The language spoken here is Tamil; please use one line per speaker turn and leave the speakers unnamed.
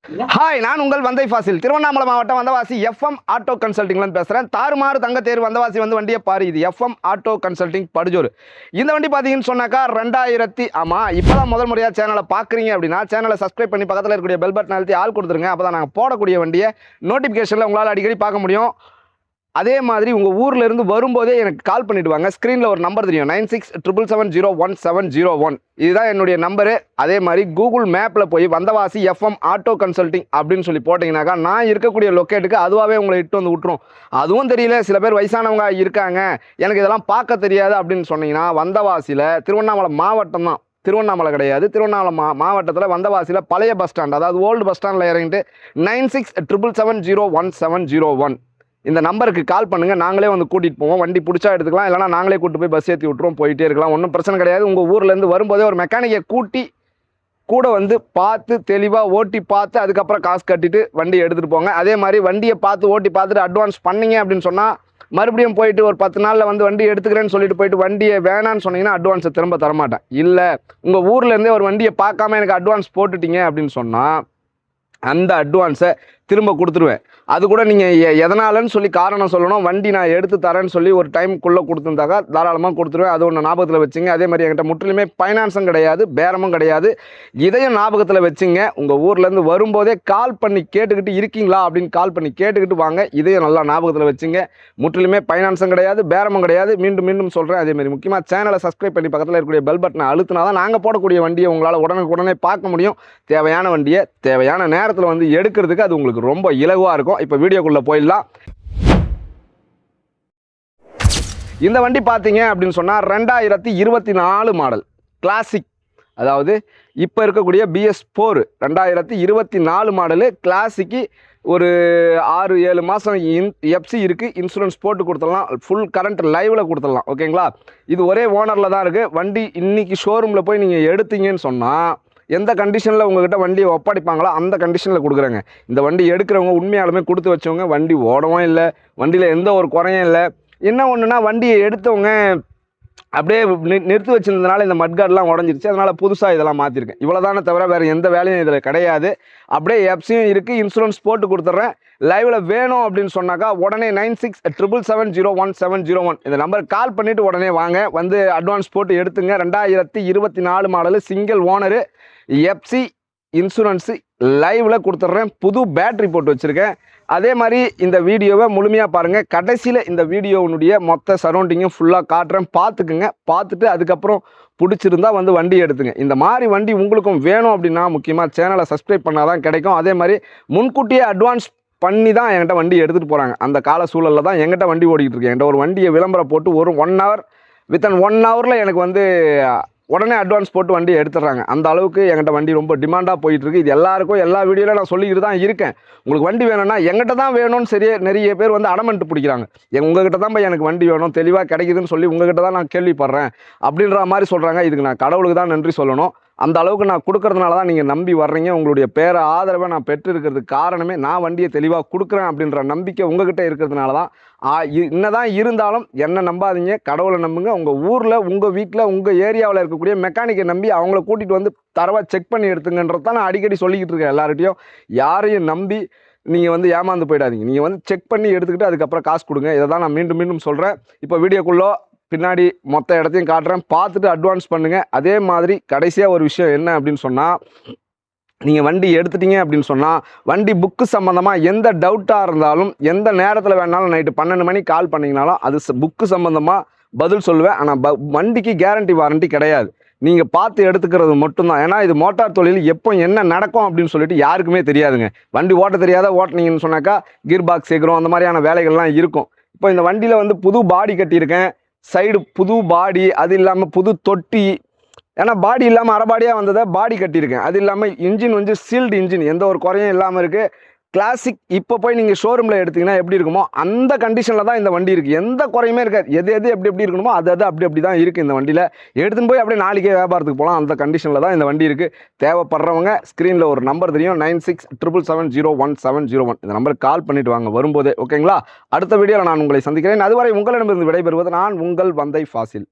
ஹாய், நான் உங்கள் வந்தை ஃபாசில். திருவண்ணாமலை மாவட்டம் வந்தவாசி எஃப்எம் ஆட்டோ கன்சல்டிங்லேருந்து பேசுகிறேன். தாறுமாறு தங்க தேர்வு வந்தவாசி வந்து வண்டியை பாரு. இது எஃப்எம் ஆட்டோ கன்சல்டிங் படுஜோர். இந்த வண்டி பார்த்தீங்கன்னு சொன்னாக்கா 2000 ஆமாம். இப்போ தான் முதல் முறையாக சேனலை பார்க்குறீங்க அப்படின்னா சேனலை சப்ஸ்கிரைப் பண்ணி பக்கத்தில் இருக்கக்கூடிய பெல் பட்டன் அழுத்தி ஆள் கொடுத்துருங்க. அப்போ தான் நாங்கள் போடக்கூடிய வண்டியை நோட்டிஃபிகேஷனில் உங்களால் அடிக்கடி பார்க்க முடியும். அதே மாதிரி உங்கள் ஊரில் இருந்து வரும்போதே எனக்கு கால் பண்ணிவிட்டு வாங்க. ஸ்க்ரீனில் ஒரு நம்பர் தெரியும், 9677701701. இதுதான் என்னுடைய நம்பரு. அதே மாதிரி கூகுள் மேப்பில் போய் வந்தவாசி எஃப்எம் ஆட்டோ கன்சல்டிங் அப்படின்னு சொல்லி போட்டிங்கனாக்கா நான் இருக்கக்கூடிய லொக்கேட்டுக்கு அதுவாகவே உங்களை இட்டு வந்து விட்டுரும். அதுவும் தெரியல, சில பேர் வயசானவங்க இருக்காங்க, எனக்கு இதெல்லாம் பார்க்க தெரியாது அப்படின்னு சொன்னீங்கன்னா வந்தவாசியில் திருவண்ணாமலை மாவட்டம் தான், திருவண்ணாமலை கிடையாது, திருவண்ணாமலை மாவட்டத்தில் வந்தவாசியில் பழைய பஸ் ஸ்டாண்ட், அதாவது ஓல்டு பஸ் ஸ்டாண்டில் இறங்கிட்டு 9677701701 இந்த நம்பருக்கு கால் பண்ணுங்கள். நாங்களே வந்து கூட்டிகிட்டு போவோம். வண்டி பிடிச்சா எடுத்துக்கலாம், இல்லைனா நாங்களே கூட்டு போய் பஸ் ஏற்றி விட்டுருவோம், போயிட்டே இருக்கலாம். ஒன்றும் பிரச்சனை கிடையாது. உங்கள் ஊர்லேருந்து வரும்போதே ஒரு மெக்கானிக்கை கூட்டி கூட வந்து பார்த்து தெளிவாக ஓட்டி பார்த்து அதுக்கப்புறம் காசு கட்டிட்டு வண்டியை எடுத்துகிட்டு போங்க. அதே மாதிரி வண்டியை பார்த்து ஓட்டி பார்த்துட்டு அட்வான்ஸ் பண்ணிங்க அப்படின்னு சொன்னால் மறுபடியும் போயிட்டு ஒரு 10 நாளில் வந்து வண்டி எடுத்துக்கிறேன்னு சொல்லிட்டு போயிட்டு வண்டியை வேணான்னு சொன்னீங்கன்னா அட்வான்ஸை திரும்ப தரமாட்டேன். இல்லை உங்கள் ஊர்லேருந்தே ஒரு வண்டியை பார்க்காம எனக்கு அட்வான்ஸ் போட்டுட்டீங்க அப்படின்னு சொன்னால் அந்த அட்வான்ஸை திரும்ப கொடுத்துருவேன். அது கூட நீங்கள் எதனாலன்னு சொல்லி காரணம் சொல்லணும். வண்டி நான் எடுத்து தரேன்னு சொல்லி ஒரு டைமுக்குள்ளே கொடுத்துருந்தாக்கா தாராளமாக கொடுத்துருவேன். அது ஒன்று ஞாபகத்தில் வச்சுங்க. அதே மாதிரி என்கிட்ட முற்றிலுமே ஃபைனான்ஸும் கிடையாது, பேரமும் கிடையாது. இதையும் ஞாபகத்தில் வச்சுங்க. உங்கள் ஊர்லேருந்து வரும்போதே கால் பண்ணி கேட்டுக்கிட்டு இருக்கீங்களா அப்படின்னு கால் பண்ணி கேட்டுக்கிட்டு வாங்க. இதையும் நல்லா ஞாபகத்தில் வச்சுங்க. முற்றிலுமே ஃபைனான்ஸும் கிடையாது, பேரமும் கிடையாது. மீண்டும் மீண்டும் சொல்கிறேன். அதேமாதிரி முக்கியமாக சேனலை சப்ஸ்கிரைப் பண்ணி பக்கத்தில் இருக்கக்கூடிய பெல் பட்டனை அழுத்தினா தான் நாங்கள் போடக்கூடிய வண்டியை உங்களால் உடனே பார்க்க முடியும். தேவையான வண்டியை தேவையான நேரத்தில் வந்து எடுக்கிறதுக்கு அது உங்களுக்கு ரொம்ப இலகுவாக இருக்கும். இப்போ வீடியோக்குள்ளே போயிடலாம். இந்த வண்டி பார்த்தீங்க அப்படின்னு சொன்னால் 2024 மாடல் கிளாசிக், அதாவது இப்போ இருக்கக்கூடிய BS4 2024 மாடலு கிளாசிக்கு. ஒரு 6-7 மாதம் எஃப்சி இருக்குது. இன்சூரன்ஸ் போட்டு கொடுத்துடலாம், ஃபுல் கரண்ட் லைவில் கொடுத்துடலாம். ஓகேங்களா? இது ஒரே ஓனரில் தான் இருக்குது. வண்டி இன்றைக்கி ஷோரூமில் போய் நீங்கள் எடுத்தீங்கன்னு சொன்னால் எந்த கண்டிஷனில் உங்கள்கிட்ட வண்டியை ஒப்படைப்பாங்களோ அந்த கண்டிஷனில் கொடுக்குறேங்க. இந்த வண்டி எடுக்கிறவங்க உண்மையாலுமே கொடுத்து வச்சவங்க. வண்டி ஓடவும் இல்லை, வண்டியில் எந்த ஒரு குறையும் இல்லை. என்ன ஒன்றுனா வண்டியை எடுத்தவங்க அப்படியே நிறுத்தி வச்சிருந்ததுனால இந்த மட்கார்டெலாம் உடஞ்சிருச்சு. அதனால் புதுசாக இதெல்லாம் மாற்றிருக்கேன். இவ்வளோ தானே தவிர வேறு எந்த வேலையும் இதில் கிடையாது. அப்படியே எஃப்சியும் இருக்குது, இன்சூரன்ஸ் போட்டு கொடுத்துட்றேன். லைவில் வேணும் அப்படின்னு சொன்னாக்கா உடனே 9677701701 இந்த நம்பருக்கு கால் பண்ணிவிட்டு உடனே வாங்க. வந்து அட்வான்ஸ் போட்டு எடுத்துங்க. 2024 model, single owner, FC, insurance லைவில் கொடுத்துட்றேன். புது பேட்ரி போட்டு வச்சுருக்கேன். அதே மாதிரி இந்த வீடியோவை முழுமையாக பாருங்கள். கடைசியில் இந்த வீடியோனுடைய மொத்த சரௌண்டிங்கும் ஃபுல்லாக காட்டுறேன், பார்த்துக்குங்க. பார்த்துட்டு அதுக்கப்புறம் பிடிச்சிருந்தா வந்து வண்டி எடுத்துங்க. இந்த மாதிரி வண்டி உங்களுக்கும் வேணும் அப்படின்னா முக்கியமாக சேனலை சப்ஸ்கிரைப் பண்ணால் தான் கிடைக்கும். அதே மாதிரி முன்கூட்டியே அட்வான்ஸ் பண்ணி தான் என்கிட்ட வண்டி எடுத்துகிட்டு போகிறாங்க. அந்த கால சூழலில் தான் என்கிட்ட வண்டி ஓடிக்கிட்டு இருக்கேன். என்கிட்ட ஒரு வண்டியை விளம்பரம் போட்டு ஒரு 1 hour வித்தின் 1 hourல எனக்கு வந்து உடனே அட்வான்ஸ் போட்டு வண்டி எடுத்துடுறாங்க. அந்த அளவுக்கு என்கிட்ட வண்டி ரொம்ப டிமாண்டாக போயிட்டுருக்கு. இது எல்லாருக்கும் எல்லா வீடியோவில் நான் சொல்லிக்கிட்டு தான் இருக்கேன். உங்களுக்கு வண்டி வேணும்னா எங்கிட்ட தான் வேணும்னு நிறைய பேர் வந்து அடமெண்ட் பிடிக்கிறாங்க. உங்ககிட்ட தான் போய் எனக்கு வண்டி வேணும், தெளிவாக கிடைக்குதுன்னு சொல்லி உங்ககிட்ட தான் நான் கேள்விப்படுறேன் அப்படின்ற மாதிரி சொல்கிறாங்க. இதுக்கு நான் கடவுளுக்கு தான் நன்றி சொல்லணும். அந்த அளவுக்கு நான் கொடுக்கறதுனால தான் நீங்கள் நம்பி வர்றீங்க. உங்களுடைய பேரை ஆதரவை நான் பெற்று இருக்கிறதுக்கு காரணமே நான் வண்டியை தெளிவாக கொடுக்குறேன் அப்படின்ற நம்பிக்கை உங்ககிட்ட இருக்கிறதுனால தான். என்னதான் இருந்தாலும் என்ன நம்பாதீங்க, கடவுளை நம்புங்க. உங்கள் ஊரில், உங்கள் வீட்டில், உங்கள் ஏரியாவில் இருக்கக்கூடிய மெக்கானிக்கை நம்பி அவங்கள கூட்டிகிட்டு வந்து தரவாக செக் பண்ணி எடுத்துங்கன்றது தான் நான் அடிக்கடி சொல்லிக்கிட்டு இருக்கேன் எல்லார்கிட்டையும். யாரையும் நம்பி நீங்கள் வந்து ஏமாந்து போயிடாதீங்க. நீங்கள் வந்து செக் பண்ணி எடுத்துக்கிட்டு அதுக்கப்புறம் காசு கொடுங்க. இதை தான் நான் மீண்டும் மீண்டும் சொல்கிறேன். இப்போ வீடியோக்குள்ளே பின்னாடி மொத்த இடத்தையும் காட்டுறேன், பார்த்துட்டு அட்வான்ஸ் பண்ணுங்கள். அதே மாதிரி கடைசியாக ஒரு விஷயம் என்ன அப்படின்னு சொன்னால், நீங்கள் வண்டி எடுத்துட்டீங்க அப்படின்னு சொன்னால் வண்டி புக்கு சம்மந்தமாக எந்த டவுட்டாக இருந்தாலும் எந்த நேரத்தில் வேணாலும் நைட்டு 12 மணிக்கு கால் பண்ணிங்கனாலும் அது புக்கு சம்மந்தமாக பதில் சொல்லுவேன். ஆனால் வண்டிக்கு கேரண்டி வாரண்டி கிடையாது. நீங்கள் பார்த்து எடுத்துக்கிறது மட்டும்தான். ஏன்னா இது மோட்டார் தொழில் எப்போ என்ன நடக்கும் அப்படின்னு சொல்லிட்டு யாருக்குமே தெரியாதுங்க. வண்டி ஓட்ட தெரியாத ஓட்டினீங்கன்னு சொன்னாக்கா கியர் பாக்ஸ் சேர்க்குறோம், அந்த மாதிரியான வேலைகள்லாம் இருக்கும். இப்போ இந்த வண்டியில் வந்து புது பாடி கட்டியிருக்கேன், சைடு புது பாடி, அது இல்லாமல் புது தொட்டி. ஏன்னா பாடி இல்லாமல் அரைபாடியாக வந்ததை பாடி கட்டியிருக்கேன். அது இல்லாமல் இன்ஜின் வந்து சீல்டு இன்ஜின், எந்த ஒரு குறையும் இல்லாமல் இருக்குது. கிளாசிக். இப்போ போய் நீங்கள் ஷோரூமில் எடுத்திங்கன்னா எப்படி இருக்குமோ அந்த கண்டிஷனில் தான் இந்த வண்டி இருக்குது. எந்த குறையுமே இருக்காது. எது எப்படி இருக்கணுமோ அது அப்படி தான் இருக்குது இந்த வண்டியில். எடுத்துன்னு போய் அப்படியே நாளைக்கே வியாபாரத்துக்கு போகலாம். அந்த கண்டிஷனில் தான் இந்த வண்டி இருக்குது. தேவைப்படுறவங்க ஸ்க்ரீனில் ஒரு நம்பர் தெரியும், 9677701701 இந்த நம்பருக்கு கால் பண்ணிவிட்டு வாங்க வரும்போதே. ஓகேங்களா? அடுத்த வீடியோவில் நான் உங்களை சந்திக்கிறேன். அதுவரை உங்களிடமிருந்து விடைபெறுவது நான் உங்கள் வந்தை ஃபாசில்.